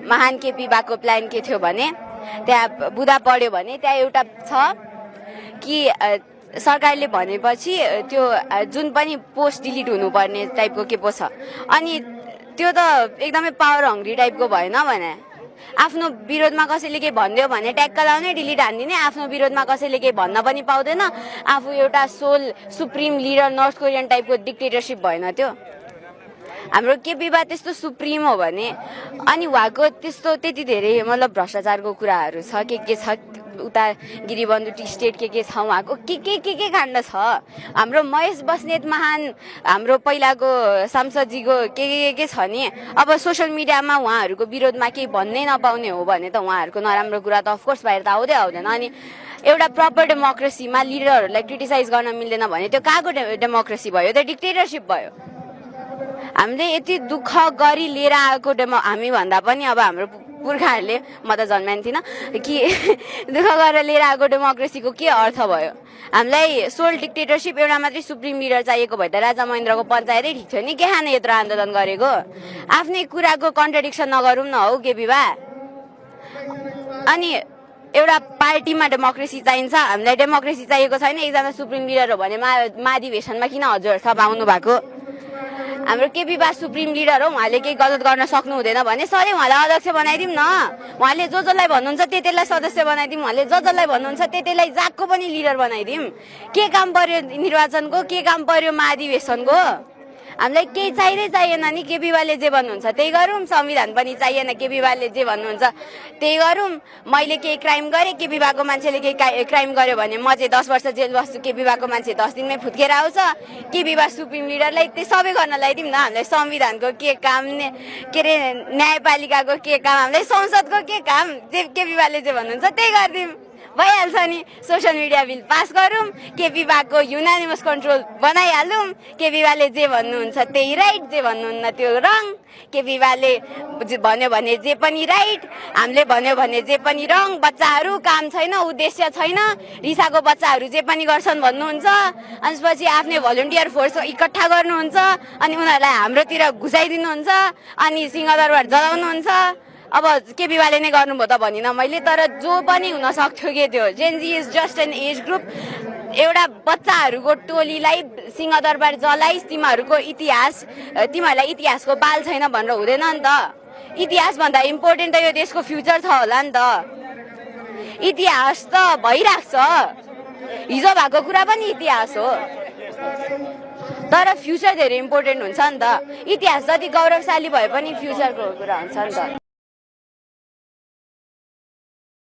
महान केपी बाको प्लान के थियो भने त्यहाँ बुदा पढ्यो भने त्यहाँ एउटा छ कि सरकारले भनेपछि त्यो जुन पनि पोस्ट डिलिट हुनुपर्ने टाइपको के पो छ अनि त्यो त एकदमै पावर हङ्ग्री टाइपको भएन भने आफ्नो विरोधमा कसैले केही भनिदियो भने ट्याक्क लाउने डिलिट हानिदिने आफ्नो विरोधमा कसैले केही भन्न पनि पाउँदैन आफू एउटा sole supreme leader North Korean टाइपको डिक्टेटरसिप भएन त्यो हाम्रो केपीबा त्यस्तो सुप्रिम हो भने अनि उहाँको त्यस्तो त्यति धेरै मतलब भ्रष्टाचारको कुराहरू छ के छ उता गिरिबन्धु टी स्टेट के छ उहाँको के काण्ड छ हाम्रो महेश बस्नेत महान हाम्रो पहिलाको सांसदजीको के छ नि अब सोसियल मिडियामा उहाँहरूको विरोधमा केही भन्नै नपाउने हो भने त उहाँहरूको नराम्रो कुरा त अफकोर्स बाहिर त आउँदैन अनि एउटा प्रपर डेमोक्रेसीमा लिडरहरूलाई क्रिटिसाइज गर्न मिल्दैन भने त्यो कहाँको डेमोक्रेसी भयो त्यो डिक्टेटरसिप भयो हामीले यति दुःख गरी लिएर आएको हामी भन्दा पनि अब हाम्रो पुर्खाहरूले म त जन्माएको थिइनँ कि दुःख गरेर लिएर आएको डेमोक्रेसीको के अर्थ भयो हामीलाई सोल डिक्टेटरसिप एउटा मात्रै सुप्रिम लिडर चाहिएको भए त राजा महेन्द्रको पञ्चायतै ठिक थियो नि के खाने यत्रो आन्दोलन गरेको आफ्नै कुराको कन्ट्रडिक्सन नगरौँ न हौ केपीबा अनि एउटा पार्टीमा डेमोक्रेसी चाहिन्छ हामीलाई डेमोक्रेसी चाहिएको छैन एकजना सुप्रिम लिडर हो भने महाधिवेशनमा किन हजुर सब आउनु भएको हाम्रो केपीबा सुप्रिम लिडर हो उहाँले केही गलत गर्न सक्नु हुँदैन भने सधैँ उहाँलाई अध्यक्ष बनाइदिउँ न उहाँले जसलाई भन्नुहुन्छ त्यतिलाई सदस्य बनाइदिउँ उहाँले जसलाई भन्नुहुन्छ त्यतिलाई जागको पनि लिडर बनाइदिउँ के काम पर्यो निर्वाचनको के काम पर्यो महाधिवेशनको हामीलाई केही चाहिएन नि केपीबाले जे भन्नुहुन्छ त्यही गरौँ संविधान पनि चाहिएन केपीबाले जे भन्नुहुन्छ त्यही गरौँ मैले केही क्राइम गरेँ केपीबाको मान्छेले केही क्राइम गर्यो भने म चाहिँ 10 वर्ष जेल बस्छु केपीबाको मान्छे 10 दिनमै फुत्केर आउँछ केपीबा सुप्रिम लिडरलाई त्यो सबै गर्न लगाइदिउँ न हामीलाई संविधानको के काम के अरे न्यायपालिकाको के काम हामीलाई संसदको के काम जे केपीबाले जे भन्नुहुन्छ त्यही गरिदिउँ भइहाल्छ नि सोसियल मिडिया बिल पास गरौँ केपीबाको युनानिमस कन्ट्रोल बनाइहालौँ केपीबाले जे भन्नुहुन्छ त्यही राइट जे भन्नुहुन्न त्यो रङ केपीबाले भन्यो भने जे पनि राइट हामीले भन्यो भने जे पनि रङ बच्चाहरू काम छैन उद्देश्य छैन रिसाको बच्चाहरू जे पनि गर्छन् भन्नुहुन्छ अनि त्यसपछि आफ्नै भलन्टियर फोर्स इकट्ठा गर्नुहुन्छ अनि उनीहरूलाई हाम्रोतिर घुसाइदिनुहुन्छ अनि सिंहदरबार जलाउनुहुन्छ अब केपीबाले नै गर्नुभयो त भनिनँ मैले तर जो पनि हुन सक्थ्यो के त्यो Gen Z is just an age group एउटा बच्चाहरूको टोलीलाई सिंहदरबार जलाइस तिमीहरूको इतिहास तिमीहरूलाई इतिहासको बाल छैन भनेर हुँदैन नि त इतिहास भन्दा इम्पोर्टेन्ट त यो देशको फ्युचर छ होला नि त इतिहास त भइरहेको छ हिजो भएको कुरा पनि इतिहास हो तर फ्युचर धेरै इम्पोर्टेन्ट हुन्छ नि त इतिहास जति गौरवशाली भए पनि फ्युचरको कुरा हुन्छ नि त